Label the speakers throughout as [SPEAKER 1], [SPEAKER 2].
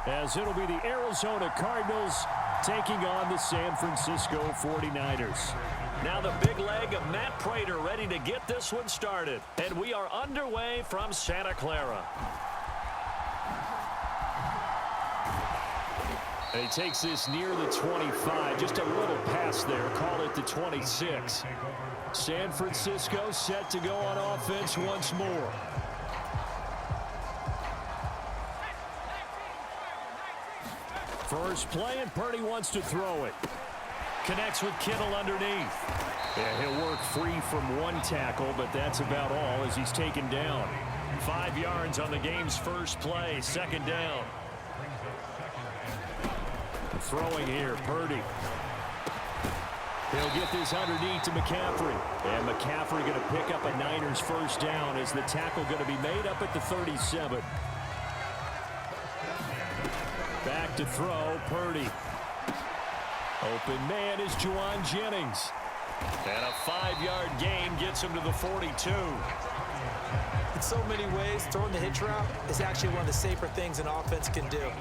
[SPEAKER 1] as it'll be the Arizona Cardinals taking on the San Francisco 49ers.
[SPEAKER 2] Now the big leg of Matt Prater ready to get this one started. And we are underway from Santa Clara.
[SPEAKER 1] And he takes this near the 25. Just a little pass there. Call it the 26. San Francisco set to go on offense once more. First play, and Purdy wants to throw it. Connects with Kittle underneath. Yeah, he'll work free from one tackle, but that's about all as he's taken down. 5 yards on the game's first play, second down. Throwing here, Purdy. He'll get this underneath to McCaffrey. And McCaffrey going to pick up a Niners first down as the tackle going to be made up at the 37. Back to throw, Purdy. Open man is Juwan Jennings. And a 5-yard gain gets him to the 42.
[SPEAKER 3] In so many ways, throwing the hitch route is actually one of the safer things an offense can do.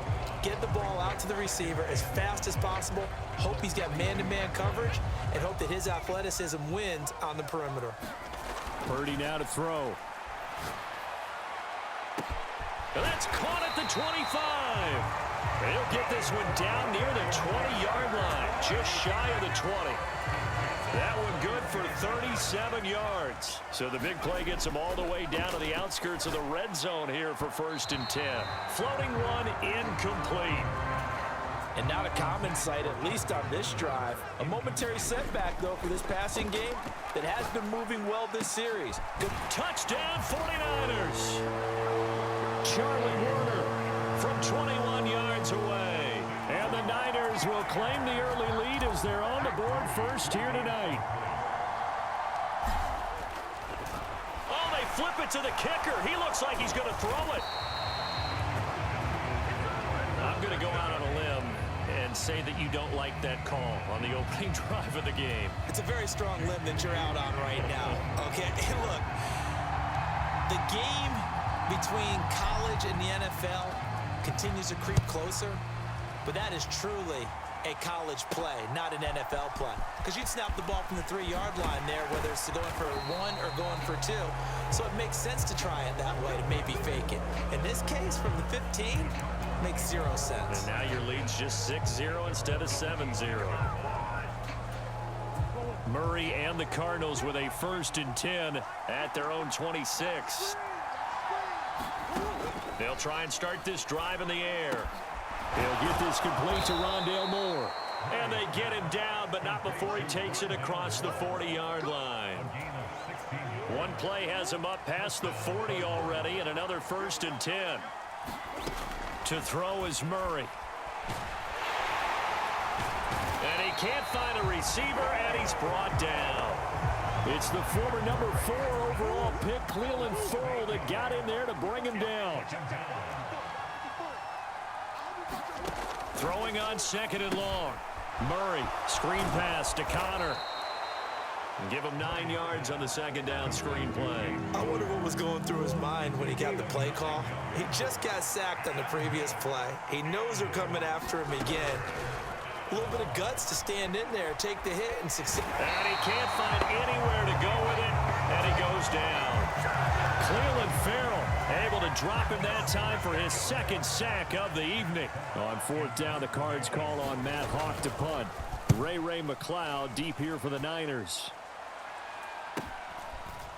[SPEAKER 3] Get the ball out to the receiver as fast as possible, hope he's got man-to-man coverage, and hope that his athleticism wins on the perimeter.
[SPEAKER 1] Purdy now to throw.
[SPEAKER 2] And that's caught at the 25. He'll get this one down near the 20-yard line, just shy of the 20. That one good for 37 yards. So the big play gets him all the way down to the outskirts of the red zone here for 1st and 10. Floating one incomplete.
[SPEAKER 3] And not a common sight, at least on this drive. A momentary setback, though, for this passing game that has been moving well this series.
[SPEAKER 2] Good touchdown, 49ers. Charlie Warner from 21 yards away. And the Niners will claim the early lead as they're on the board first here tonight. Oh, they flip it to the kicker. He looks like he's going to throw it. I'm going to go out on a limb and say that you don't like that call on the opening drive of the game.
[SPEAKER 3] It's a very strong limb that you're out on right now. Okay, look, the game between college and the NFL continues to creep closer, but that is truly a college play, not an NFL play. Because you'd snap the ball from the 3-yard line there, whether it's going for 1 or going for 2. So it makes sense to try it that way to maybe fake it. In this case, from the 15, makes 0 sense.
[SPEAKER 2] And now your lead's just 6-0 instead of 7-0. Murray and the Cardinals with a 1st and 10 at their own 26. They'll try and start this drive in the air.
[SPEAKER 1] He'll get this complete to Rondale Moore.
[SPEAKER 2] And they get him down, but not before he takes it across the 40-yard line. One play has him up past the 40 already, and another 1st and 10. To throw is Murray. And he can't find a receiver, and he's brought down.
[SPEAKER 1] It's the former number 4 overall pick, Cleveland Thorle, that got in there to bring him down.
[SPEAKER 2] Throwing on 2nd and long. Murray, screen pass to Connor. And give him 9 yards on the 2nd down screen play.
[SPEAKER 3] I wonder what was going through his mind when he got the play call. He just got sacked on the previous play. He knows they're coming after him again. A little bit of guts to stand in there, take the hit, and succeed.
[SPEAKER 2] And he can't find anywhere to go with it, and he goes down.
[SPEAKER 1] Cleveland Farrell able to drop him that time for his 2nd sack of the evening. On 4th down, the Cards call on Matt Hawk to punt. Ray McLeod deep here for the Niners.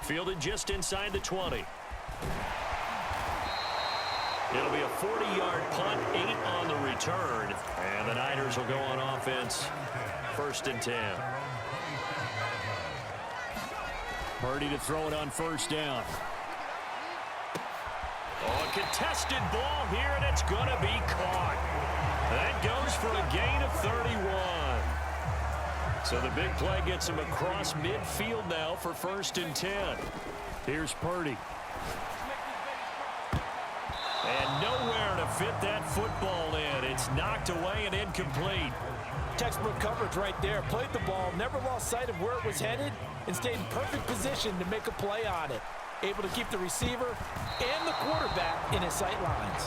[SPEAKER 2] Fielded just inside the 20. It'll be a 40-yard punt, 8 on the return. And the Niners will go on offense, 1st and 10.
[SPEAKER 1] Purdy to throw it on 1st down.
[SPEAKER 2] Oh, a contested ball here, and it's going to be caught. That goes for a gain of 31. So the big play gets him across midfield now for 1st and 10.
[SPEAKER 1] Here's Purdy.
[SPEAKER 2] And nowhere to fit that football in. It's knocked away and incomplete.
[SPEAKER 3] Textbook coverage right there. Played the ball, never lost sight of where it was headed, and stayed in perfect position to make a play on it. able to keep the receiver and the quarterback in his sight lines.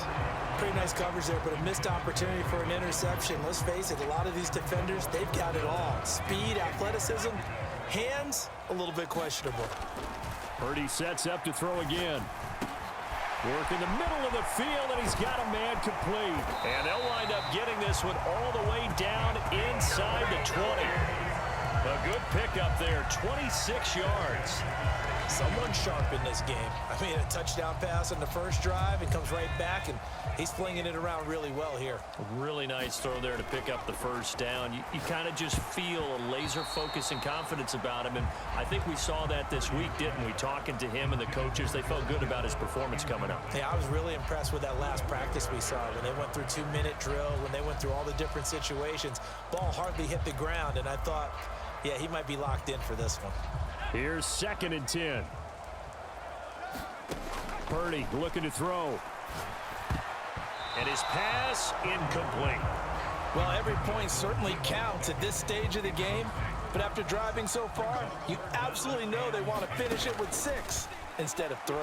[SPEAKER 3] Pretty nice coverage there, but a missed opportunity for an interception. Let's face it, a lot of these defenders, they've got it all. Speed, athleticism, hands, a little bit questionable.
[SPEAKER 1] Purdy sets up to throw again. Work in the middle of the field, and he's got a man complete.
[SPEAKER 2] And they'll wind up getting this one all the way down inside the 20. A good pickup there, 26 yards.
[SPEAKER 3] Someone sharp in this game. I mean, a touchdown pass on the first drive, and comes right back, and he's flinging it around really well here.
[SPEAKER 2] A really nice throw there to pick up the first down. You kind of just feel a laser focus and confidence about him, and I think we saw that this week, didn't we? Talking to him and the coaches, they felt good about his performance coming up.
[SPEAKER 3] Yeah, I was really impressed with that last practice we saw when they went through 2-minute drill, when they went through all the different situations. Ball hardly hit the ground, and I thought, yeah, he might be locked in for this one.
[SPEAKER 1] Here's 2nd and 10. Purdy looking to throw.
[SPEAKER 2] And his pass incomplete.
[SPEAKER 3] Well, every point certainly counts at this stage of the game, but after driving so far, you absolutely know they want to finish it with 6 instead of 3.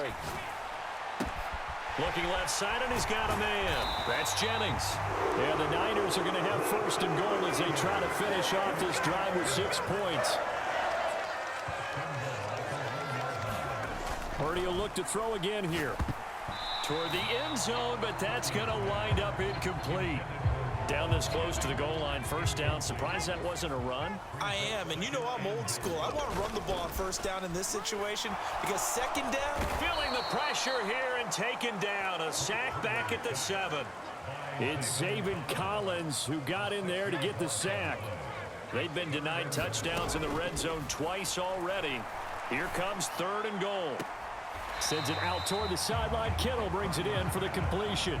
[SPEAKER 2] Looking left side, and he's got a man. That's Jennings.
[SPEAKER 1] And the Niners are going to have 1st and goal as they try to finish off this drive with 6 points. Purdy will look to throw again here.
[SPEAKER 2] Toward the end zone, but that's going to wind up incomplete. Down this close to the goal line, 1st down. Surprised that wasn't a run?
[SPEAKER 3] I am, and you know I'm old school. I want to run the ball on 1st down in this situation because 2nd down.
[SPEAKER 2] Feeling the pressure here and taken down. A sack back at the 7.
[SPEAKER 1] It's Zaven Collins who got in there to get the sack.
[SPEAKER 2] They've been denied touchdowns in the red zone twice already. Here comes 3rd and goal.
[SPEAKER 1] Sends it out toward the sideline. Kittle brings it in for the completion.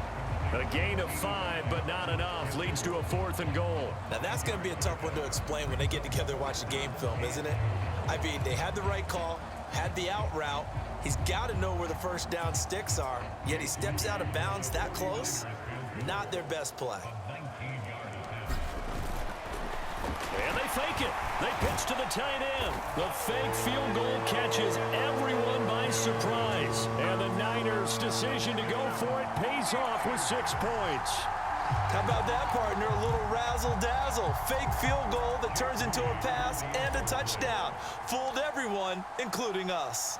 [SPEAKER 2] A gain of 5, but not enough. Leads to a 4th and goal.
[SPEAKER 3] Now, that's going to be a tough one to explain when they get together and watch a game film, isn't it? I mean, they had the right call, had the out route. He's got to know where the 1st down sticks are, yet he steps out of bounds that close. Not their best play.
[SPEAKER 2] And they fake it. They pitch to the tight end.
[SPEAKER 1] The fake field goal catches everyone by surprise. And the Niners' decision to go for it pays off with 6 points.
[SPEAKER 3] How about that, partner? A little razzle-dazzle. Fake field goal that turns into a pass and a touchdown. Fooled everyone, including us.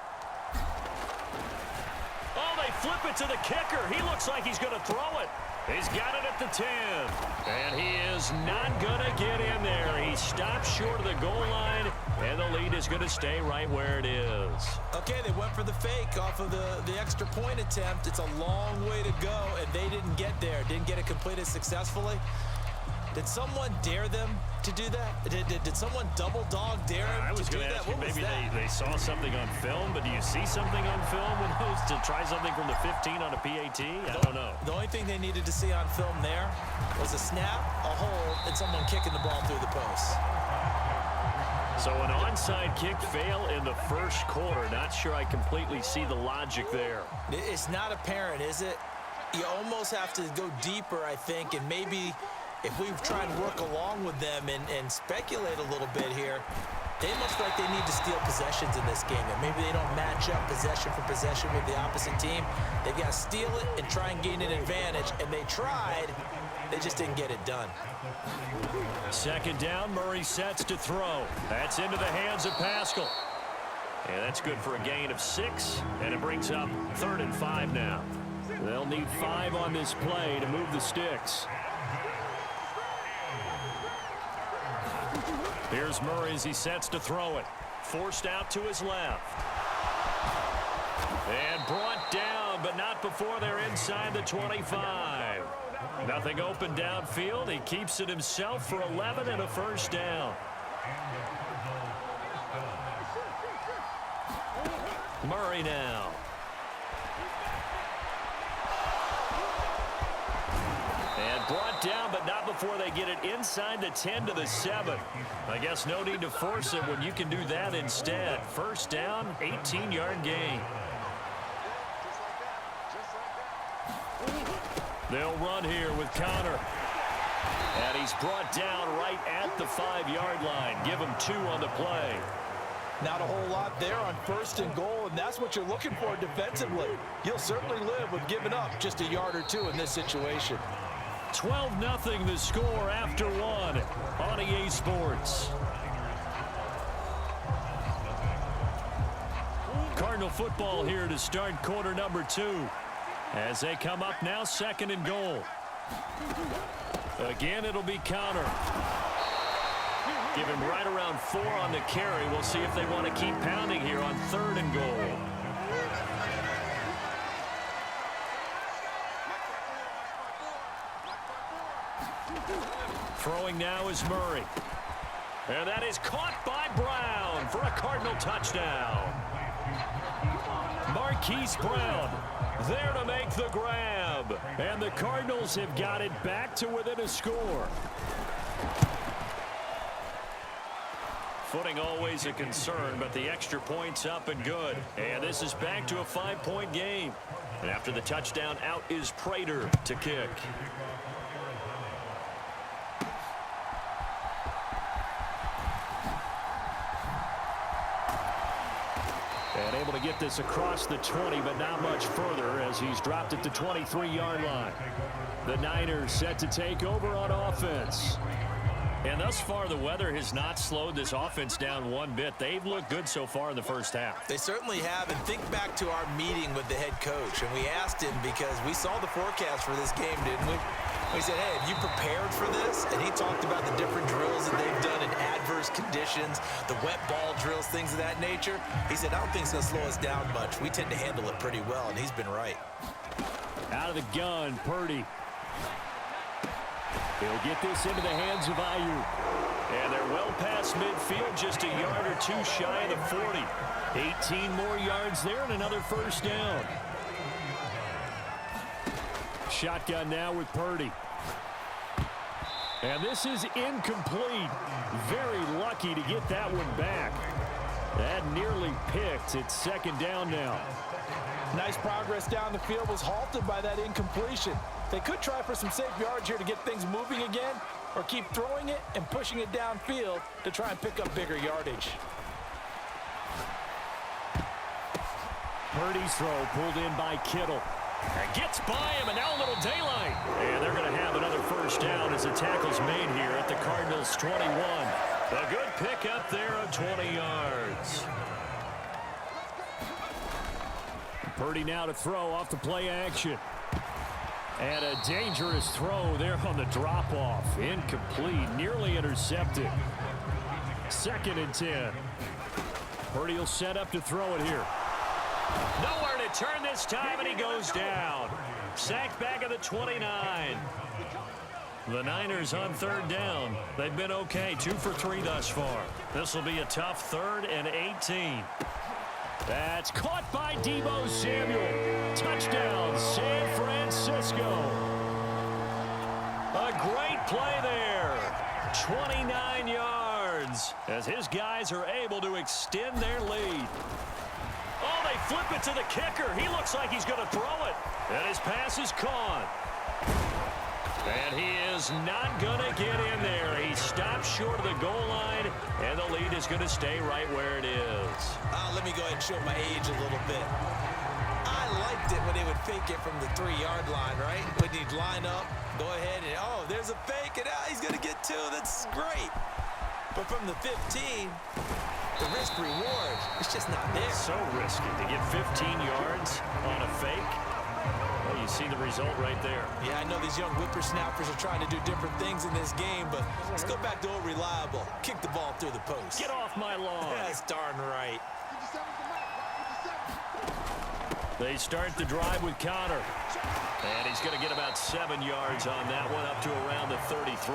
[SPEAKER 2] Oh, they flip it to the kicker. He looks like he's going to throw it. He's got it at the 10. And he is not going to get in there. He stops short of the goal line, and the lead is going to stay right where it is.
[SPEAKER 3] Okay, they went for the fake off of the extra point attempt. It's a long way to go, and they didn't get there. Didn't get it completed successfully. Did someone dare them to do that? Did someone double dog dare him
[SPEAKER 2] I was
[SPEAKER 3] to do
[SPEAKER 2] going to
[SPEAKER 3] that?
[SPEAKER 2] ask you,
[SPEAKER 3] What was
[SPEAKER 2] maybe
[SPEAKER 3] that?
[SPEAKER 2] they saw something on film, but do you see something on film when those to try something from the 15 on a PAT? I don't know.
[SPEAKER 3] The only thing they needed to see on film there was a snap, a hole, and someone kicking the ball through the post.
[SPEAKER 2] So an onside kick fail in the 1st quarter. Not sure I completely see the logic there.
[SPEAKER 3] It's not apparent, is it? You almost have to go deeper, I think, and maybe if we try and work along with them and speculate a little bit here, they must like they need to steal possessions in this game. And maybe they don't match up possession for possession with the opposite team. They've got to steal it and try and gain an advantage. And they tried. They just didn't get it done.
[SPEAKER 2] 2nd down, Murray sets to throw. That's into the hands of Pascal. And that's good for a gain of 6. And it brings up 3rd and 5 now.
[SPEAKER 1] They'll need 5 on this play to move the sticks.
[SPEAKER 2] Here's Murray as he sets to throw it. Forced out to his left. And brought down, but not before they're inside the 25. Nothing open downfield. He keeps it himself for 11 and a 1st down. Murray now. And brought down, but not before they get it inside the 10 to the 7. I guess no need to force it when you can do that instead. 1st down, 18-yard gain. They'll run here with Connor. And he's brought down right at the 5-yard line. Give him 2 on the play.
[SPEAKER 3] Not a whole lot there on 1st and goal, and that's what you're looking for defensively. You'll certainly live with giving up just a yard or two in this situation.
[SPEAKER 1] 12-0 the score after one on EA Sports. Cardinal football here to start quarter number 2. As they come up now, 2nd and goal. Again, it'll be Connor. Give him right around 4 on the carry. We'll see if they want to keep pounding here on 3rd and goal. Throwing now is Murray. And that is caught by Brown for a Cardinal touchdown. Marquise Brown there to make the grab. And the Cardinals have got it back to within a score. Footing always a concern, but the extra point's up and good. And this is back to a 5-point game. And after the touchdown, out is Prater to kick. And able to get this across the 20, but not much further as he's dropped it to 23-yard line. The Niners set to take over on offense. And thus far, the weather has not slowed this offense down one bit. They've looked good so far in the first half.
[SPEAKER 3] They certainly have. And think back to our meeting with the head coach. And we asked him because we saw the forecast for this game, didn't we? We said, hey, have you prepared for this? And he talked about the different drills that they've done in adverse conditions, the wet ball drills, things of that nature. He said, I don't think it's going to slow us down much. We tend to handle it pretty well, and he's been right.
[SPEAKER 1] Out of the gun, Purdy. He'll get this into the hands of Ayuk. And they're well past midfield, just a yard or two shy of the 40. 18 more yards there and another first down. Shotgun now with Purdy. And this is incomplete. Very lucky to get that one back. That nearly picked. It's 2nd down now.
[SPEAKER 4] Nice progress down the field was halted by that incompletion. They could try for some safe yards here to get things moving again, or keep throwing it and pushing it downfield to try and pick up bigger yardage.
[SPEAKER 1] Purdy's throw pulled in by Kittle. And gets by him, and now a little daylight. And they're going to have another first down as the tackle's made here at the Cardinals' 21. A good pickup there of 20 yards. Purdy now to throw off the play action. And a dangerous throw there on the drop-off. Incomplete, nearly intercepted. 2nd and 10. Purdy will set up to throw it here. Nowhere to turn this time, and he goes down. Sacked back at the 29. The Niners on 3rd down. They've been okay, 2 for 3 thus far. This will be a tough 3rd and 18. That's caught by Deebo Samuel. Touchdown, San Francisco. A great play there. 29 yards as his guys are able to extend their lead. Oh, they flip it to the kicker. He looks like he's going to throw it. And his pass is caught. And he is not going to get in there. He stops short of the goal line, and the lead is going to stay right where it is.
[SPEAKER 3] Let me go ahead and show my age a little bit. I liked it when they would fake it from the 3-yard line, right? When he'd line up, go ahead, and oh, there's a fake, and he's going to get 2. That's great. But from the 15, the risk-reward, it's just not there.
[SPEAKER 1] So risky to get 15 yards on a fake. Well, you see the result right there.
[SPEAKER 3] Yeah, I know these young whippersnappers are trying to do different things in this game, but let's go back to old reliable. Kick the ball through the post.
[SPEAKER 1] Get off my lawn.
[SPEAKER 3] That's darn right.
[SPEAKER 1] They start the drive with Connor. And he's going to get about 7 yards on that one, up to around the 33.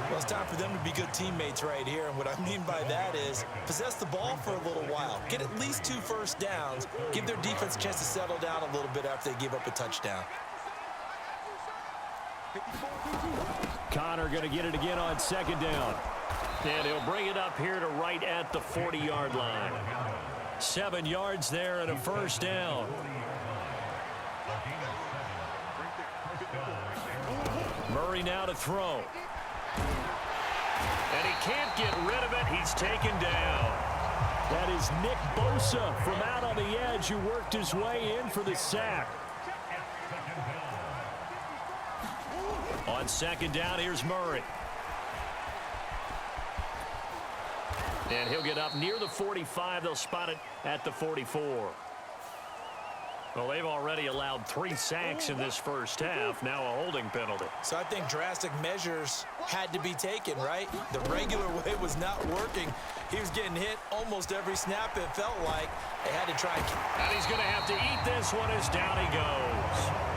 [SPEAKER 3] Well, it's time for them to be good teammates right here. And what I mean by that is possess the ball for a little while. Get at least 2 first downs. Give their defense a chance to settle down a little bit after they give up a touchdown.
[SPEAKER 1] Connor going to get it again on 2nd down. And he'll bring it up here to right at the 40-yard line. 7 yards there and a first down. Murray now to throw. And he can't get rid of it. He's taken down. That is Nick Bosa from out on the edge who worked his way in for the sack.
[SPEAKER 2] On second down, here's Murray. And he'll get up near the 45. They'll spot it at the 44. Well, they've already allowed 3 sacks in this first half. Now a holding penalty.
[SPEAKER 3] So I think drastic measures had to be taken, right? The regular way was not working. He was getting hit almost every snap, it felt like. They had to try.
[SPEAKER 2] And he's going to have to eat this one as down he goes.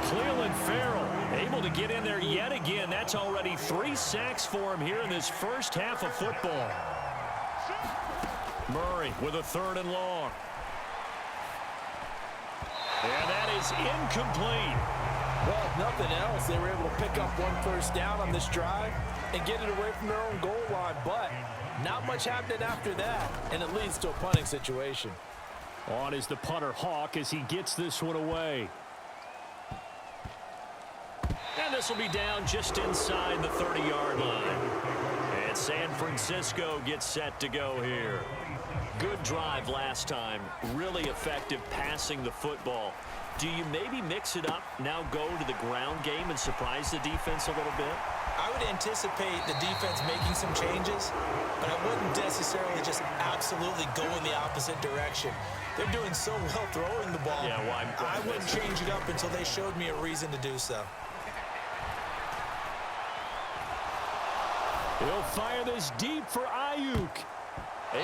[SPEAKER 1] Cleveland Farrell able to get in there yet again. That's already 3 sacks for him here in this first half of football. Murray with a 3rd and long. And that is incomplete.
[SPEAKER 4] Well, if nothing else, they were able to pick up 1 first down on this drive and get it away from their own goal line. But not much happened after that, and it leads to a punting situation.
[SPEAKER 1] On is the punter Hawk as he gets this one away.
[SPEAKER 2] And this will be down just inside the 30-yard line. And San Francisco gets set to go here. Good drive last time. Really effective passing the football. Do you maybe mix it up, now go to the ground game and surprise the defense a little bit?
[SPEAKER 3] I would anticipate the defense making some changes, but I wouldn't necessarily just absolutely go in the opposite direction. They're doing so well throwing the ball.
[SPEAKER 2] Yeah, well,
[SPEAKER 3] I wouldn't change it up until they showed me a reason to do so.
[SPEAKER 1] He'll fire this deep for Ayuk.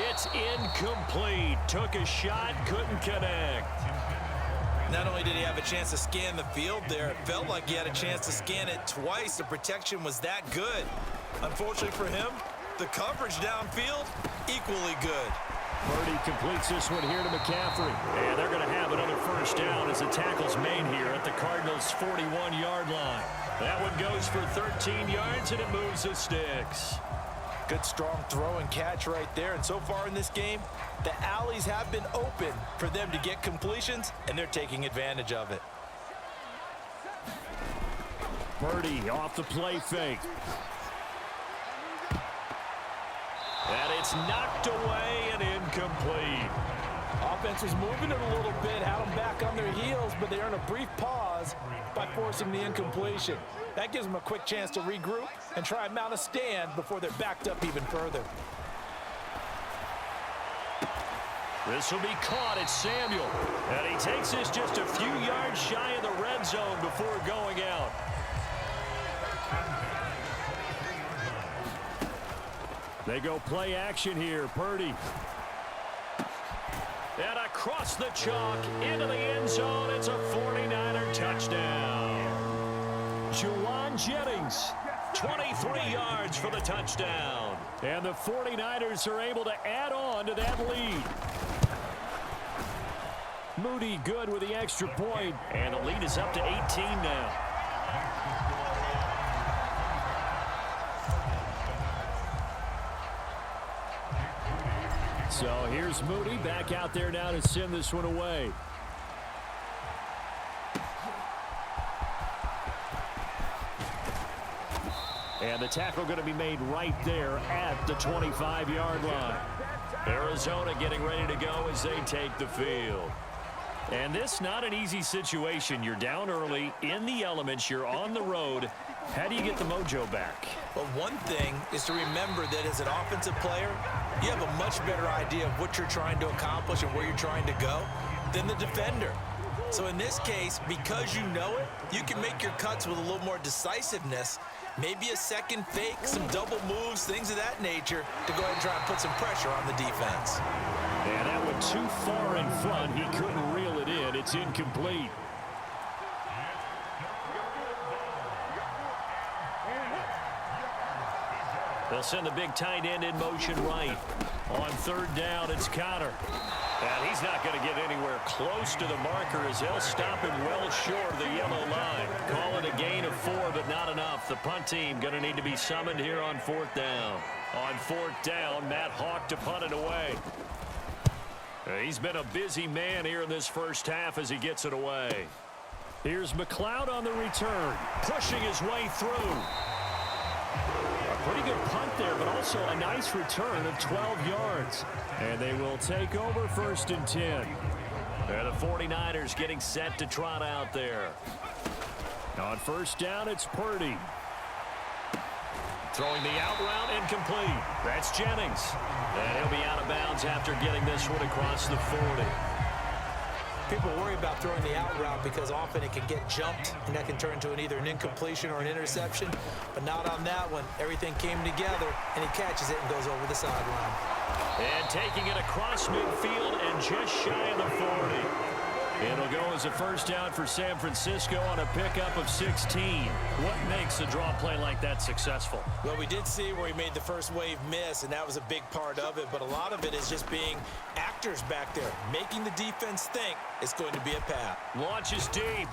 [SPEAKER 2] It's incomplete. Took a shot, couldn't connect.
[SPEAKER 3] Not only did he have a chance to scan the field there, it felt like he had a chance to scan it twice. The protection was that good. Unfortunately for him, the coverage downfield, equally good.
[SPEAKER 1] Purdy completes this one here to McCaffrey.
[SPEAKER 2] And they're going to have another first down as the tackle's made here at the Cardinals' 41-yard line. That one goes for 13 yards, and it moves the sticks.
[SPEAKER 4] Good strong throw and catch right there. And so far in this game, the alleys have been open for them to get completions, and they're taking advantage of it.
[SPEAKER 1] Purdy off the play fake.
[SPEAKER 2] And it's knocked away and incomplete.
[SPEAKER 4] Offense was moving it a little bit, had them back on their heels, but they earn a brief pause by forcing the incompletion. That gives them a quick chance to regroup and try and mount a stand before they're backed up even further.
[SPEAKER 2] This will be caught. It's Samuel. And he takes this just a few yards shy of the red zone before going out.
[SPEAKER 1] They go play action here. Purdy.
[SPEAKER 2] And across the chalk into the end zone. It's a 49er touchdown.
[SPEAKER 1] Juwan Jennings.
[SPEAKER 2] 23 yards for the touchdown.
[SPEAKER 1] And the 49ers are able to add on to that lead. Moody good with the extra point.
[SPEAKER 2] And the lead is up to 18 now.
[SPEAKER 1] So here's Moody back out there now to send this one away. And the tackle going to be made right there at the 25-yard line.
[SPEAKER 2] Arizona getting ready to go as they take the field.
[SPEAKER 1] And this not an easy situation. You're down early, in the elements, you're on the road. How do you get the mojo back?
[SPEAKER 3] Well, one thing is to remember that as an offensive player, you have a much better idea of what you're trying to accomplish and where you're trying to go than the defender. So in this case, because you know it, you can make your cuts with a little more decisiveness. Maybe a second fake, some double moves, things of that nature to go ahead and try and put some pressure on the defense.
[SPEAKER 1] And that one too far in front. He couldn't reel it in. It's incomplete.
[SPEAKER 2] They'll send the big tight end in motion right.
[SPEAKER 1] On third down, it's Connor.
[SPEAKER 2] And he's not going to get anywhere close to the marker as they'll stop him well short of the yellow line. Call it a gain of 4, but not enough. The punt team going to need to be summoned here on 4th down. On 4th down, Matt Hawk to punt it away. He's been a busy man here in this first half as he gets it away.
[SPEAKER 1] Here's McLeod on the return, pushing his way through. A pretty good punt there, but also a nice return of 12 yards. And they will take over 1st and 10.
[SPEAKER 2] And the 49ers getting set to trot out there.
[SPEAKER 1] On 1st down, it's Purdy.
[SPEAKER 2] Throwing the out route incomplete. That's Jennings. And he'll be out of bounds after getting this one across the 40.
[SPEAKER 3] People worry about throwing the out route because often it can get jumped, and that can turn into either an incompletion or an interception. But not on that one. Everything came together, and he catches it and goes over the sideline.
[SPEAKER 2] And taking it across midfield and just shy of the 40.
[SPEAKER 1] It'll go as a 1st down for San Francisco on a pickup of 16. What makes a draw play like that successful?
[SPEAKER 3] Well, we did see where he made the first wave miss, and that was a big part of it. But a lot of it is just being actors back there, making the defense think it's going to be a pass.
[SPEAKER 2] Launches deep.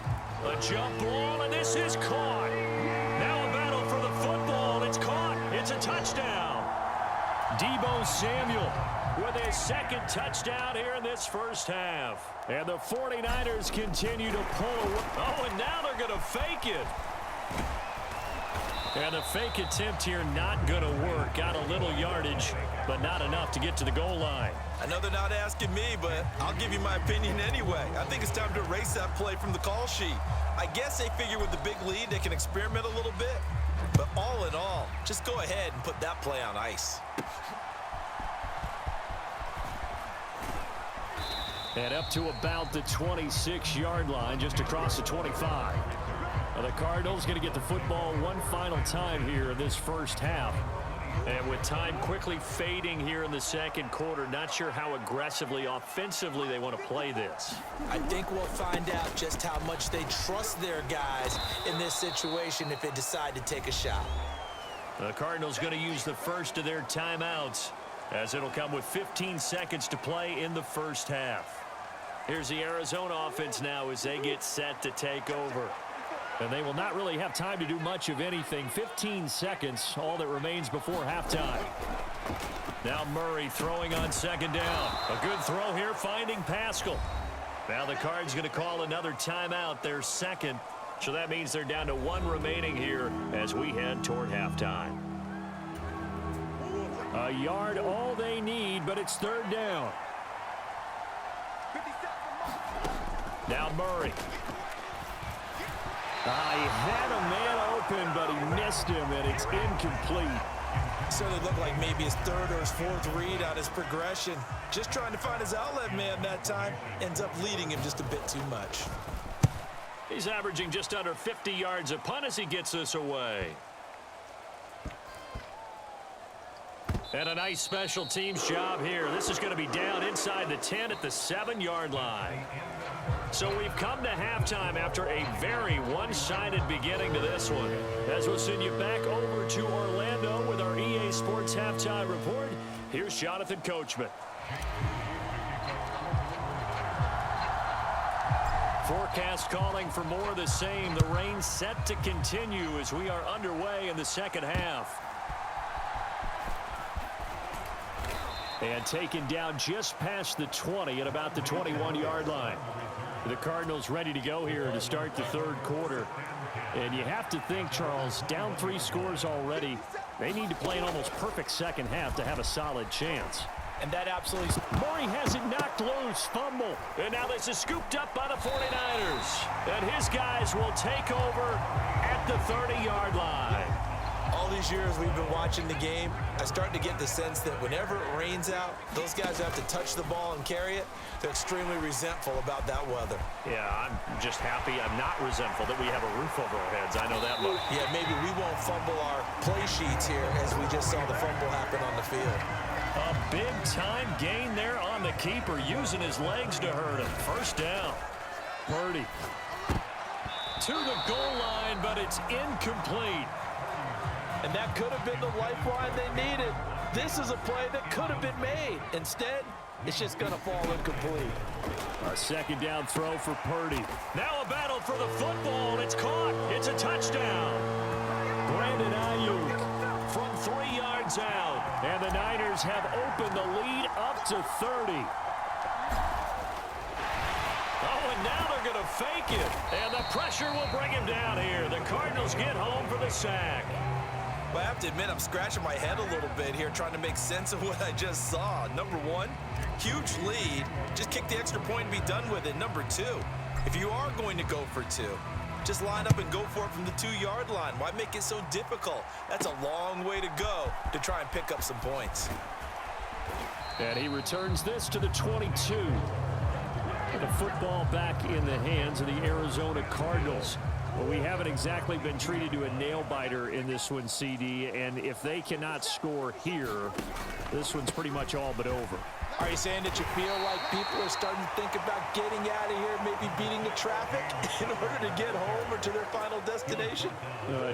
[SPEAKER 2] A jump ball, and this is caught. Now a battle for the football. It's caught. It's a touchdown.
[SPEAKER 1] Deebo Samuel
[SPEAKER 2] with his 2nd touchdown here in this 1st half.
[SPEAKER 1] And the 49ers continue to pull away.
[SPEAKER 2] Oh, and now they're going to fake it.
[SPEAKER 1] And the fake attempt here not going to work. Got a little yardage, but not enough to get to the goal line.
[SPEAKER 5] I know they're not asking me, but I'll give you my opinion anyway. I think it's time to erase that play from the call sheet. I guess they figure with the big lead they can experiment a little bit. But all in all, just go ahead and put that play on ice.
[SPEAKER 1] And up to about the 26-yard line, just across the 25. The Cardinals going to get the football one final time here in this 1st half.
[SPEAKER 2] And with time quickly fading here in the 2nd quarter, not sure how aggressively, offensively they want to play this.
[SPEAKER 3] I think we'll find out just how much they trust their guys in this situation if they decide to take a shot.
[SPEAKER 2] The Cardinals going to use the first of their timeouts, as it'll come with 15 seconds to play in the 1st half. Here's the Arizona offense now as they get set to take over.
[SPEAKER 1] And they will not really have time to do much of anything. 15 seconds, all that remains before halftime.
[SPEAKER 2] Now Murray throwing on 2nd down. A good throw here, finding Pascal. Now the Cards going to call another timeout, their 2nd. So that means they're down to 1 remaining here as we head toward halftime.
[SPEAKER 1] A yard all they need, but it's 3rd down.
[SPEAKER 2] Now Murray.
[SPEAKER 1] He had a man open, but he missed him, and it's incomplete.
[SPEAKER 3] Certainly looked like maybe his 3rd or his 4th read on his progression. Just trying to find his outlet man that time. Ends up leading him just a bit too much.
[SPEAKER 2] He's averaging just under 50 yards a punt as he gets this away. And a nice special teams job here. This is going to be down inside the 10 at the 7-yard line. So we've come to halftime after a very one-sided beginning to this one. As we'll send you back over to Orlando with our EA Sports Halftime Report, here's Jonathan Coachman. Forecast calling for more of the same. The rain set to continue as we are underway in the 2nd half.
[SPEAKER 1] And taken down just past the 20 at about the 21-yard line. The Cardinals ready to go here to start the 3rd quarter. And you have to think, Charles, down 3 scores already. They need to play an almost perfect 2nd half to have a solid chance.
[SPEAKER 3] And that absolutely...
[SPEAKER 1] Murray has it knocked loose. Fumble.
[SPEAKER 2] And now this is scooped up by the 49ers. And his guys will take over at the 30-yard line.
[SPEAKER 3] All these years we've been watching the game, I start to get the sense that whenever it rains out, those guys have to touch the ball and carry it. They're extremely resentful about that weather.
[SPEAKER 2] Yeah, I'm just happy I'm not resentful that we have a roof over our heads. I know that much.
[SPEAKER 3] Yeah, maybe we won't fumble our play sheets here as we just saw the fumble happen on the field.
[SPEAKER 2] A big-time gain there on the keeper, using his legs to hurt him. 1st down.
[SPEAKER 1] Purdy
[SPEAKER 2] to the goal line, but it's incomplete.
[SPEAKER 4] And that could have been the lifeline they needed. This is a play that could have been made. Instead, it's just going to fall incomplete.
[SPEAKER 1] A 2nd down throw for Purdy.
[SPEAKER 2] Now a battle for the football, and it's caught. It's a touchdown.
[SPEAKER 1] Brandon Ayuk from 3 yards out. And the Niners have opened the lead up to 30.
[SPEAKER 2] Oh, and now they're going to fake it. And the pressure will bring him down here. The Cardinals get home for the sack.
[SPEAKER 5] But I have to admit, I'm scratching my head a little bit here trying to make sense of what I just saw. Number one, huge lead. Just kick the extra point and be done with it. Number two, if you are going to go for two, just line up and go for it from the 2-yard line. Why make it so difficult? That's a long way to go to try and pick up some points.
[SPEAKER 1] And he returns this to the 22. The football back in the hands of the Arizona Cardinals. Well, we haven't exactly been treated to a nail-biter in this one, CD, and if they cannot score here, this one's pretty much all but over.
[SPEAKER 4] Are you saying that you feel like people are starting to think about getting out of here, maybe beating the traffic in order to get home or to their final destination?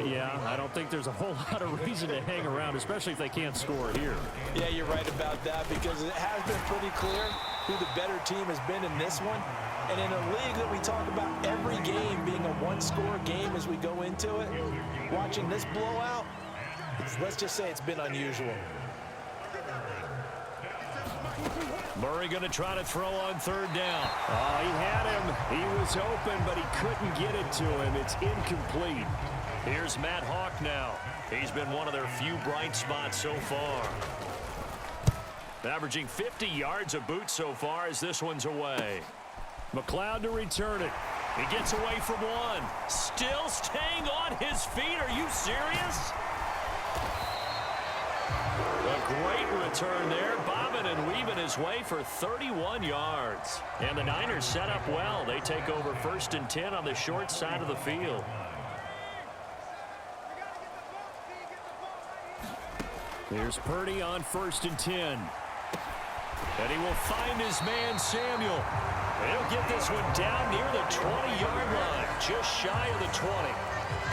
[SPEAKER 1] Yeah, I don't think there's a whole lot of reason to hang around, especially if they can't score here.
[SPEAKER 4] Yeah, you're right about that, because it has been pretty clear who the better team has been in this one. And in a league that we talk about every game being a one-score game as we go into it, watching this blowout, let's just say it's been unusual.
[SPEAKER 1] Murray going to try to throw on third down. Oh, he had him. He was open, but he couldn't get it to him. It's incomplete.
[SPEAKER 2] Here's Matt Hawk now. He's been one of their few bright spots so far. Averaging 50 yards a boot so far as this one's away.
[SPEAKER 1] McLeod to return it.
[SPEAKER 2] He gets away from one. Still staying on his feet. Are you serious? A great return there. Bobbing and weaving his way for 31 yards. And the Niners set up well. They take over 1st and 10 on the short side of the field.
[SPEAKER 1] Here's Purdy on 1st and 10. And he will find his man, Samuel.
[SPEAKER 2] He'll get this one down near the 20-yard line, just shy of the 20.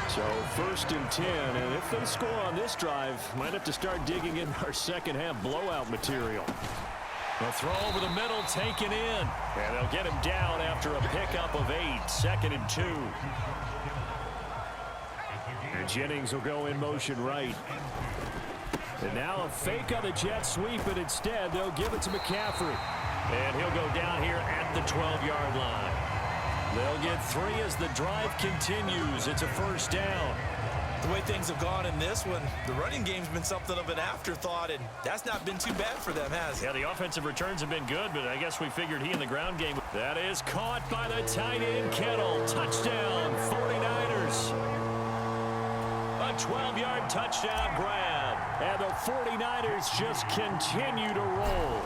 [SPEAKER 1] So 1st and 10, and if they score on this drive, might have to start digging in our second half blowout material.
[SPEAKER 2] The throw over the middle taken in, and they'll get him down after a pickup of 8, 2nd and 2.
[SPEAKER 1] And Jennings will go in motion right. And now a fake on the jet sweep, but instead they'll give it to McCaffrey.
[SPEAKER 2] And he'll go down here at the 12-yard line. They'll get 3 as the drive continues. It's a 1st down.
[SPEAKER 5] The way things have gone in this one, the running game's been something of an afterthought, and that's not been too bad for them, has it?
[SPEAKER 2] Yeah, the offensive returns have been good, but I guess we figured he in the ground game. That is caught by the tight end, Kittle. Touchdown, 49ers. A 12-yard touchdown grab.
[SPEAKER 1] And the 49ers just continue to roll.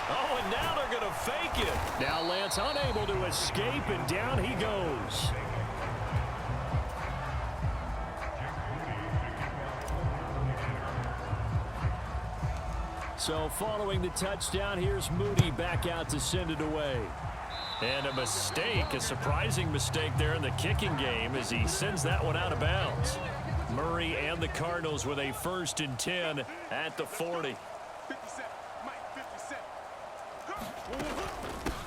[SPEAKER 2] Oh, and now they're going to fake it.
[SPEAKER 1] Now Lance unable to escape, and down he goes. So following the touchdown, here's Moody back out to send it away.
[SPEAKER 2] And a mistake, a surprising mistake there in the kicking game as he sends that one out of bounds. Murray and the Cardinals with a 1st and 10 at the 40.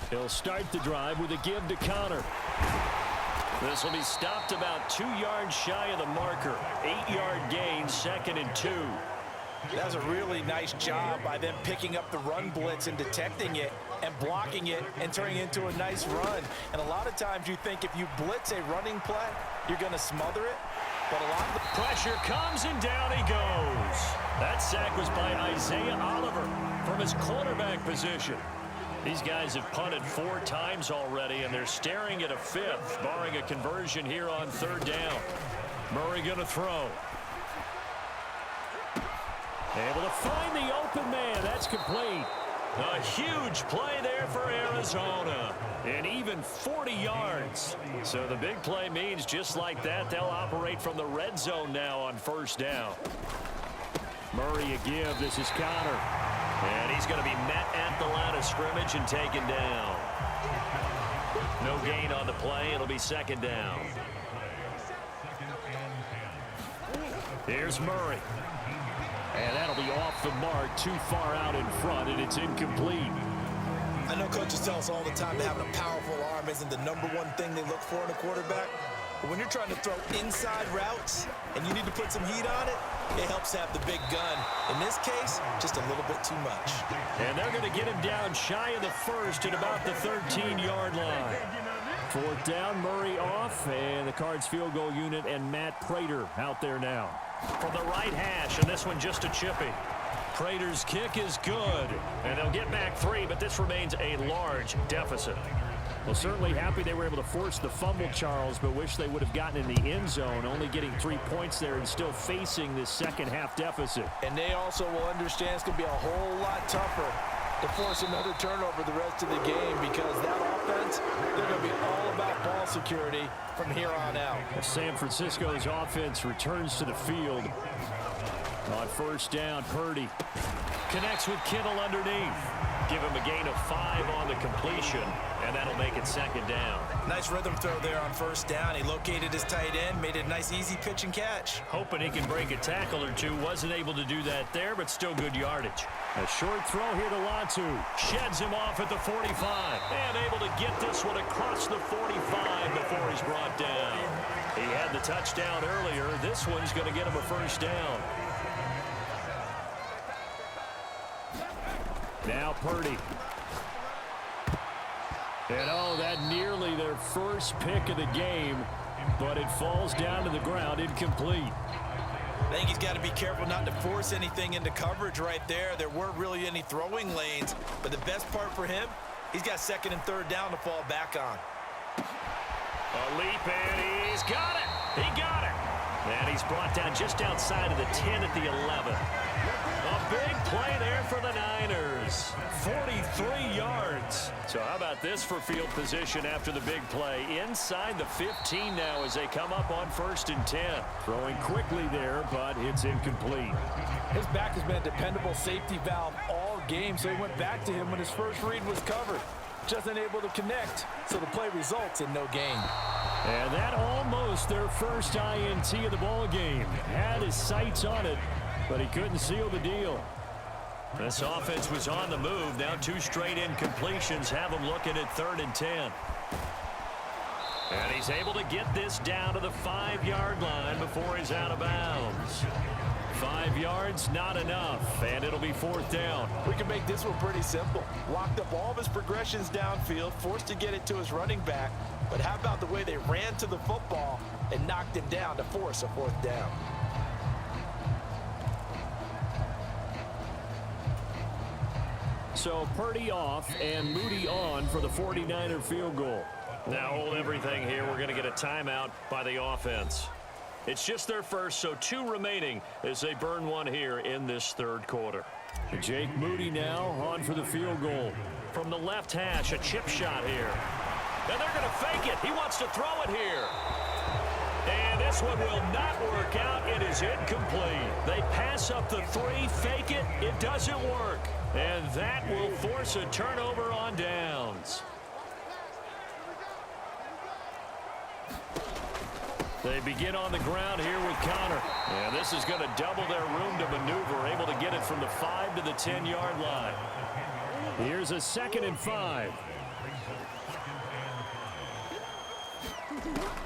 [SPEAKER 1] He'll start the drive with a give to Connor.
[SPEAKER 2] This will be stopped about 2 yards shy of the marker. 8-yard gain, 2nd and 2.
[SPEAKER 4] That was a really nice job by them picking up the run blitz and detecting it and blocking it and turning it into a nice run. And a lot of times you think if you blitz a running play, you're going to smother it. But a lot of the
[SPEAKER 2] pressure comes and down he goes. That sack was by Isaiah Oliver from his quarterback position. These guys have punted 4 times already, and they're staring at a 5th, barring a conversion here on 3rd down. Murray going to throw.
[SPEAKER 1] Able to find the open man. That's complete.
[SPEAKER 2] A huge play there for Arizona. And even 40 yards. So the big play means just like that, they'll operate from the red zone now on 1st down.
[SPEAKER 1] Murray a give. This is Connor.
[SPEAKER 2] And he's going to be met at the line of scrimmage and taken down. No gain on the play. It'll be 2nd down. Here's Murray.
[SPEAKER 1] And that'll be off the mark, too far out in front, and it's incomplete.
[SPEAKER 5] I know coaches tell us all the time that having a powerful arm isn't the #1 thing they look for in a quarterback. But when you're trying to throw inside routes and you need to put some heat on it, it helps to have the big gun. In this case, just a little bit too much.
[SPEAKER 2] And they're going to get him down shy of the 1st at about the 13-yard line.
[SPEAKER 1] 4th down, Murray off, and the Cards field goal unit and Matt Prater out there now.
[SPEAKER 2] From the right hash, and this one just a chippy. Prater's kick is good, and they'll get back 3, but this remains a large deficit.
[SPEAKER 1] Well, certainly happy they were able to force the fumble, Charles, but wish they would have gotten in the end zone, only getting 3 points there and still facing this second half deficit.
[SPEAKER 4] And they also will understand it's going to be a whole lot tougher to force another turnover the rest of the game, because that offense, they're going to be all about ball security from here on out.
[SPEAKER 1] San Francisco's offense returns to the field. On first down, Purdy
[SPEAKER 2] Connects with Kittle underneath. Give him a gain of 5 on the completion, and that'll make it second down.
[SPEAKER 5] Nice rhythm throw there on first down. He located his tight end, made it a nice easy pitch and catch.
[SPEAKER 2] Hoping he can break a tackle or two. Wasn't able to do that there, but still good yardage.
[SPEAKER 1] A short throw here to Latu.
[SPEAKER 2] Sheds him off at the 45. And able to get this one across the 45 before he's brought down. He had the touchdown earlier. This one's going to get him a first down.
[SPEAKER 1] Now Purdy. And oh, that nearly their first pick of the game, but it falls down to the ground incomplete.
[SPEAKER 5] I think he's got to be careful not to force anything into coverage right there. There weren't really any throwing lanes, but the best part for him, he's got second and third down to fall back on.
[SPEAKER 2] A leap, and he's got it. He got it. And he's brought down just outside of the 10 at the 11. A big play there for the Niners. 43 yards. So how about this for field position after the big play? Inside the 15 now as they come up on first and 10.
[SPEAKER 1] Throwing quickly there, but it's incomplete.
[SPEAKER 4] His back has been a dependable safety valve all game, so he went back to him when his first read was covered. Just unable to connect, so the play results in no gain.
[SPEAKER 1] And that almost their first INT of the ball game. Had his sights on it, but he couldn't seal the deal.
[SPEAKER 2] This offense was on the move. Now 2 straight incompletions have him looking at 3rd and 10. And he's able to get this down to the 5-yard line before he's out of bounds. 5 yards, not enough, and it'll be 4th down.
[SPEAKER 4] We can make this one pretty simple. Locked up all of his progressions downfield, forced to get it to his running back. But how about the way they ran to the football and knocked him down to force a 4th down?
[SPEAKER 1] So Purdy off and Moody on for the 49er field goal.
[SPEAKER 2] Now hold everything here. We're going to get a timeout by the offense. It's just their first, so 2 remaining as they burn one here in this 3rd quarter.
[SPEAKER 1] Jake Moody now on for the field goal.
[SPEAKER 2] From the left hash, a chip shot here. And they're going to fake it. He wants to throw it here. And this one will not work out. It is incomplete. They pass up the 3, fake it. It doesn't work. And that will force a turnover on downs. They begin on the ground here with Connor. And this is going to double their room to maneuver, able to get it from the 5 to the 10-yard line.
[SPEAKER 1] Here's a 2nd and 5.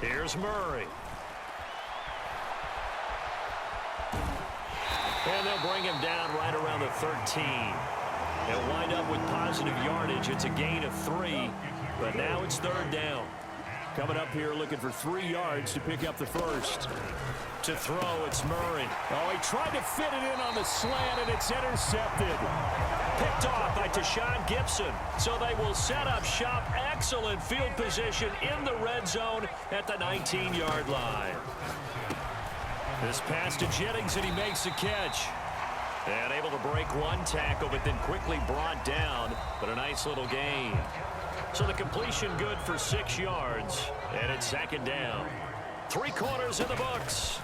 [SPEAKER 2] Here's Murray. And they'll bring him down right around the 13. They'll wind up with positive yardage. It's a gain of 3, but now it's 3rd down.
[SPEAKER 1] Coming up here looking for 3 yards to pick up the first.
[SPEAKER 2] To throw, it's Murray.
[SPEAKER 1] Oh, he tried to fit it in on the slant, and it's intercepted.
[SPEAKER 2] Picked off by Tashawn Gibson. So they will set up shop. Excellent field position in the red zone at the 19-yard line. This pass to Jennings, and he makes the catch. And able to break 1 tackle, but then quickly brought down. But a nice little gain. So the completion good for 6 yards. And it's 2nd down. 3 quarters in the books.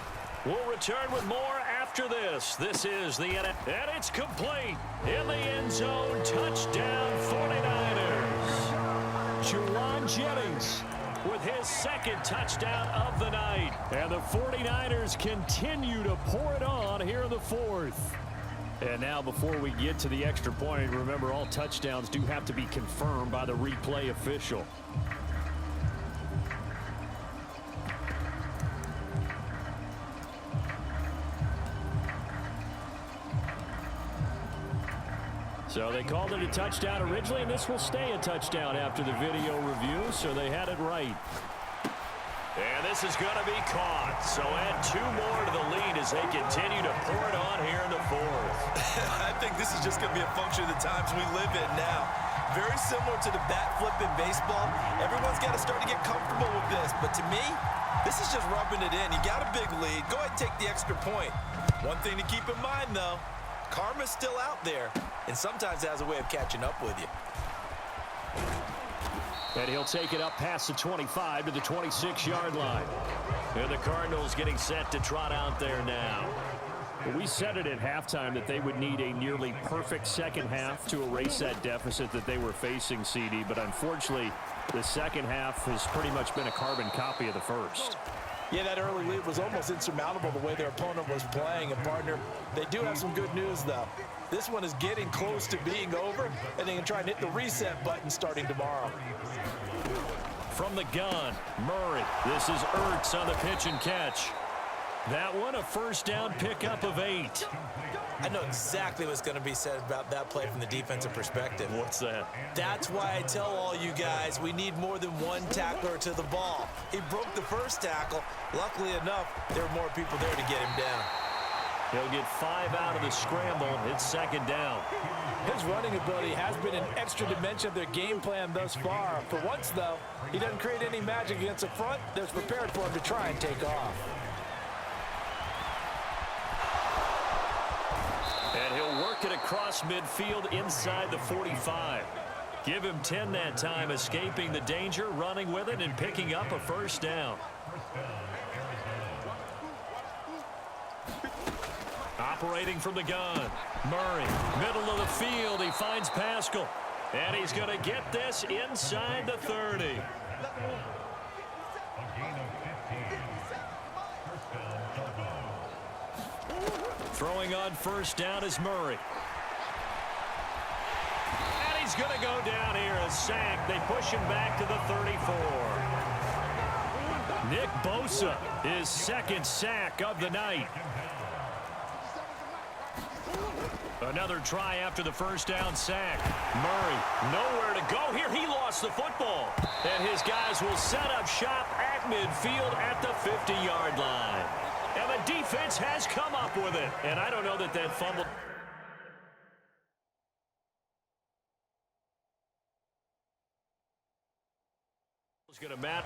[SPEAKER 2] We'll return with more after this. This is the NFL. And it's complete. In the end zone. Touchdown 49ers.
[SPEAKER 1] Juwan Jennings
[SPEAKER 2] with his 2nd touchdown of the night.
[SPEAKER 1] And the 49ers continue to pour it on here in the 4th. And now before we get to the extra point, remember all touchdowns do have to be confirmed by the replay official. So they called it a touchdown originally, and this will stay a touchdown after the video review, so they had it right.
[SPEAKER 2] And this is going to be caught. So add 2 more to the lead as they continue to pour it on here in the fourth.
[SPEAKER 5] I think this is just going to be a function of the times we live in now. Very similar to the bat flip in baseball. Everyone's got to start to get comfortable with this. But to me, this is just rubbing it in. You got a big lead. Go ahead and take the extra point. One thing to keep in mind, though, karma's still out there, and sometimes it has a way of catching up with you.
[SPEAKER 1] And he'll take it up past the 25 to the 26-yard line.
[SPEAKER 2] And the Cardinals getting set to trot out there now.
[SPEAKER 1] We said it at halftime that they would need a nearly perfect second half to erase that deficit that they were facing, CD. But unfortunately, the second half has pretty much been a carbon copy of the first.
[SPEAKER 4] Yeah, that early lead was almost insurmountable the way their opponent was playing. And, partner, they do have some good news, though. This one is getting close to being over, and they can try and hit the reset button starting tomorrow.
[SPEAKER 1] From the gun, Murray. This is Ertz on the pitch and catch. That one, a first down pickup of 8.
[SPEAKER 3] I know exactly what's going to be said about that play from the defensive perspective.
[SPEAKER 1] What's that?
[SPEAKER 3] That's why I tell all you guys we need more than one tackler to the ball. He broke the first tackle. Luckily enough, there were more people there to get him down.
[SPEAKER 1] He'll get 5 out of the scramble. It's second down.
[SPEAKER 4] His running ability has been an extra dimension of their game plan thus far. For once, though, he doesn't create any magic against the front that's prepared for him to try and take off.
[SPEAKER 1] And he'll work it across midfield inside the 45. Give him 10 that time, escaping the danger, running with it, and picking up a first down. Operating from the gun, Murray, middle of the field, he finds Pascal. And he's going to get this inside the 30. Throwing on first down is Murray. And he's going to go down here, a sack. They push him back to the 34. Nick Bosa, his second sack of the night. Another try after the first down sack. Murray, nowhere to go here. He lost the football. And his guys will set up shop at midfield at the 50-yard line. And the defense has come up with it. And I don't know that that fumble...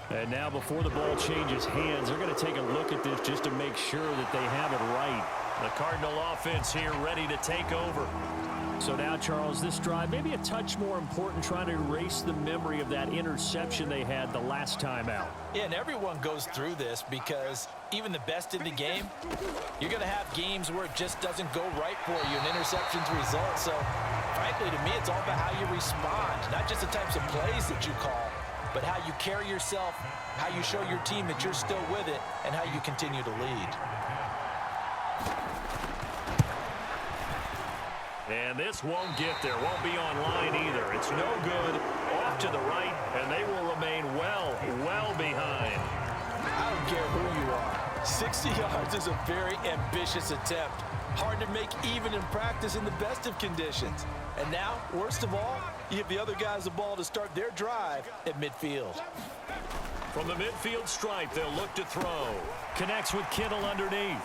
[SPEAKER 1] And now before the ball changes hands, they're going to take a look at this just to make sure that they have it right. The Cardinal offense here ready to take over. So now, Charles, this drive maybe a touch more important, trying to erase the memory of that interception they had the last time out.
[SPEAKER 4] Yeah, and everyone goes through this because even the best in the game, you're going to have games where it just doesn't go right for you and interceptions result. So, frankly, to me, it's all about how you respond, not just the types of plays that you call, but how you carry yourself, how you show your team that you're still with it, and how you continue to lead.
[SPEAKER 1] And this won't get there, won't be online either. It's no good, off to the right, and they will remain well behind.
[SPEAKER 4] I don't care who you are. 60 yards is a very ambitious attempt. Hard to make even in practice in the best of conditions. And now, worst of all, you give the other guys the ball to start their drive at midfield.
[SPEAKER 1] From the midfield stripe, they'll look to throw. Connects with Kittle underneath.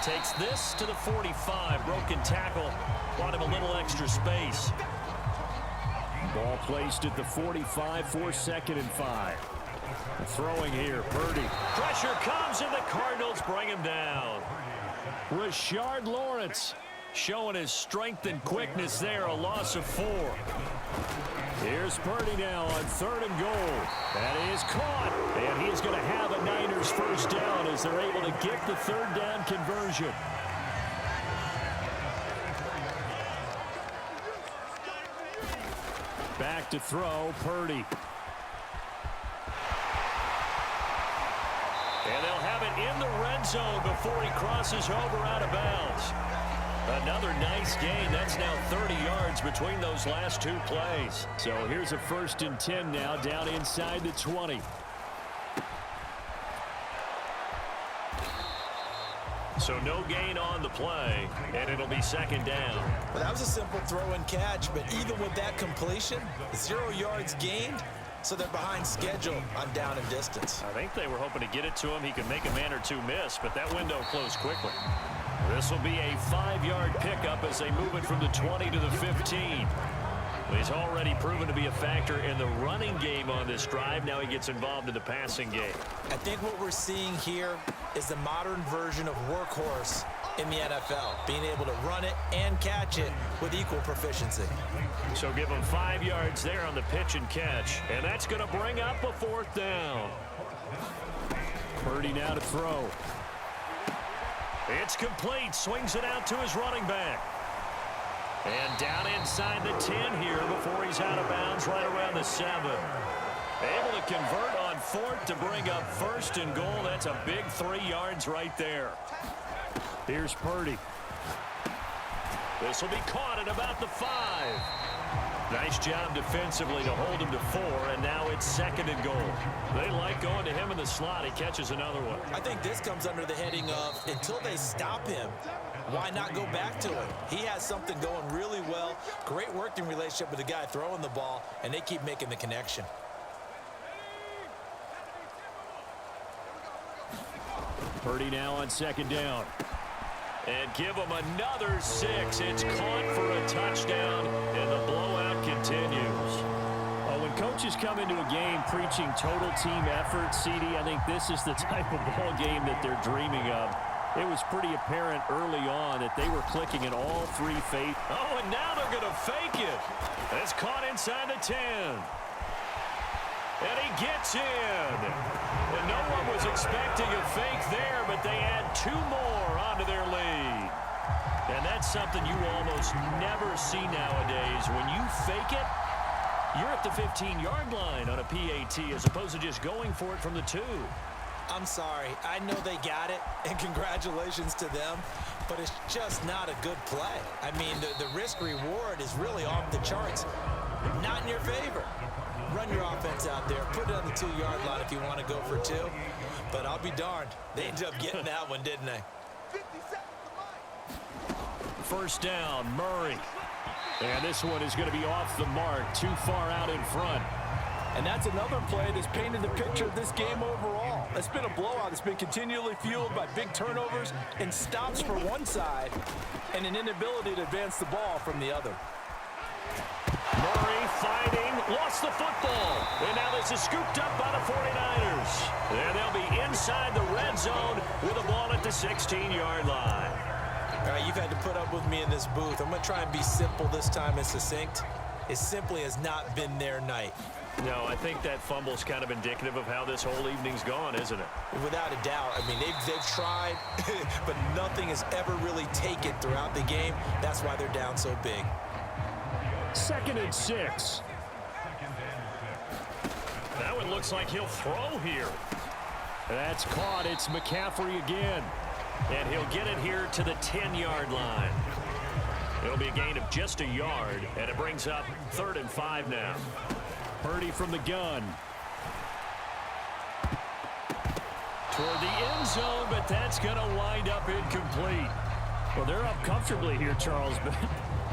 [SPEAKER 1] Takes this to the 45. Broken tackle. Bought him a little extra space. Ball placed at the 45 for 2nd and 5. Throwing here, Purdy. Pressure comes, and the Cardinals bring him down. Rashard Lawrence showing his strength and quickness there, a loss of 4. Here's Purdy now on 3rd and goal. That is caught, and he's going to have a Niners first down as they're able to get the 3rd down conversion. Back to throw, Purdy. And they'll have it in the red zone before he crosses over out of bounds. Another nice gain. That's now 30 yards between those last 2 plays. So here's a 1st and 10 now down inside the 20. So no gain on the play, and it'll be 2nd down.
[SPEAKER 3] Well, that was a simple throw and catch, but even with that completion, 0 yards gained, so they're behind schedule on down and distance.
[SPEAKER 1] I think they were hoping to get it to him. He could make a man or two miss, but that window closed quickly. This will be a 5-yard pickup as they move it from the 20 to the 15. He's already proven to be a factor in the running game on this drive. Now he gets involved in the passing game.
[SPEAKER 3] I think what we're seeing here is the modern version of workhorse in the NFL, being able to run it and catch it with equal proficiency.
[SPEAKER 1] So give him 5 yards there on the pitch and catch, and that's going to bring up a 4th down. Purdy now to throw. It's complete. Swings it out to his running back. And down inside the 10 here before he's out of bounds right around the 7. Able to convert on 4th to bring up 1st and goal. That's a big 3 yards right there. Here's Purdy. This will be caught at about the 5. Nice job defensively to hold him to 4, and now it's 2nd and goal. They like going to him in the slot. He catches another one.
[SPEAKER 3] I think this comes under the heading of until they stop him, why not go back to him? He has something going really well. Great working relationship with the guy throwing the ball, and they keep making the connection.
[SPEAKER 1] Purdy now on 2nd down. And give him another 6. It's caught for a touchdown, and the blowout continues. When coaches come into a game preaching total team effort, CD, I think this is the type of ball game that they're dreaming of. It was pretty apparent early on that they were clicking in all 3 phases. Oh, and now they're going to fake it. It's caught inside the 10. And he gets in. And no one was expecting a fake there, but they add 2 more onto their lead. And that's something you almost never see nowadays. When you fake it, you're at the 15-yard line on a PAT as opposed to just going for it from the 2.
[SPEAKER 3] I'm sorry. I know they got it, and congratulations to them, but it's just not a good play. I mean, the risk-reward is really off the charts. Not in your favor. Run your offense out there. Put it on the 2-yard line if you want to go for 2. But I'll be darned. They ended up getting that one, didn't they?
[SPEAKER 1] 1st down, Murray. And this one is going to be off the mark, too far out in front.
[SPEAKER 4] And that's another play that's painted the picture of this game overall. It's been a blowout. It's been continually fueled by big turnovers and stops for one side and an inability to advance the ball from the other.
[SPEAKER 1] Murray fighting, lost the football. And now this is scooped up by the 49ers. And they'll be inside the red zone with the ball at the 16-yard line.
[SPEAKER 3] All right, you've had to put up with me in this booth. I'm going to try and be simple this time and succinct. It simply has not been their night.
[SPEAKER 1] No, I think that fumble's kind of indicative of how this whole evening's gone, isn't it?
[SPEAKER 3] Without a doubt. I mean, they've tried, but nothing has ever really taken throughout the game. That's why they're down so big.
[SPEAKER 1] 2nd and 6. That one looks like he'll throw here. That's caught. It's McCaffrey again. And he'll get it here to the 10-yard line. It'll be a gain of just a yard, and it brings up 3rd and 5 now. Purdy from the gun. Toward the end zone, but that's going to wind up incomplete. Well, they're up comfortably here, Charles, but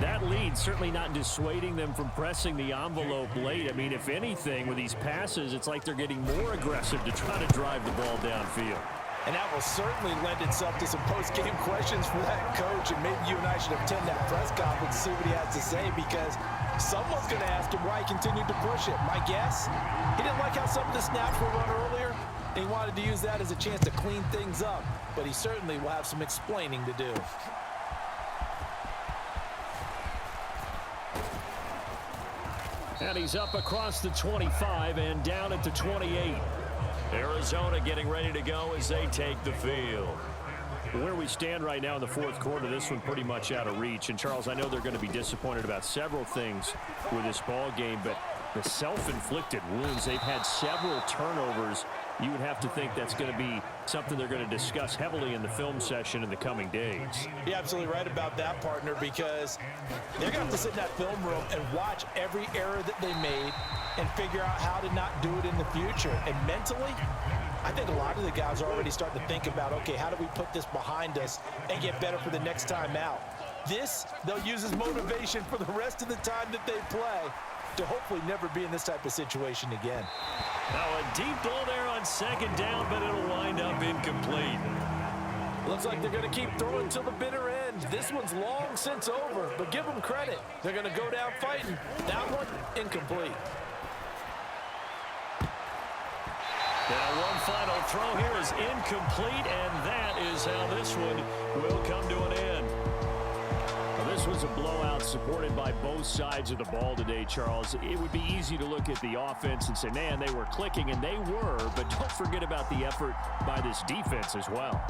[SPEAKER 1] that lead certainly not dissuading them from pressing the envelope late. I mean, if anything, with these passes, it's like they're getting more aggressive to try to drive the ball downfield.
[SPEAKER 4] And that will certainly lend itself to some post-game questions for that coach. And maybe you and I should attend that press conference to see what he has to say, because someone's going to ask him why he continued to push it. My guess, he didn't like how some of the snaps were run earlier, and he wanted to use that as a chance to clean things up. But he certainly will have some explaining to do.
[SPEAKER 1] And he's up across the 25 and down at the 28. Arizona getting ready to go as they take the field. Where we stand right now in the 4th quarter, this one pretty much out of reach. And, Charles, I know they're going to be disappointed about several things with this ball game, but the self-inflicted wounds, they've had several turnovers. You would have to think that's going to be something they're going to discuss heavily in the film session in the coming days.
[SPEAKER 4] You're absolutely right about that, partner, because they're going to have to sit in that film room and watch every error that they made and figure out how to not do it in the future. And mentally, I think a lot of the guys are already starting to think about, okay, how do we put this behind us and get better for the next time out? This, they'll use as motivation for the rest of the time that they play to hopefully never be in this type of situation again.
[SPEAKER 2] Now a deep ball there on second down, but it'll wind up incomplete.
[SPEAKER 4] Looks like they're going to keep throwing till the bitter end. This one's long since over, but give them credit. They're going to go down fighting. That one, incomplete.
[SPEAKER 2] Now one final throw here is incomplete, and that is how this one will come to an end.
[SPEAKER 1] Well, this was a blowout supported by both sides of the ball today, Charles. It would be easy to look at the offense and say, man, they were clicking, and they were, but don't forget about the effort by this defense as well.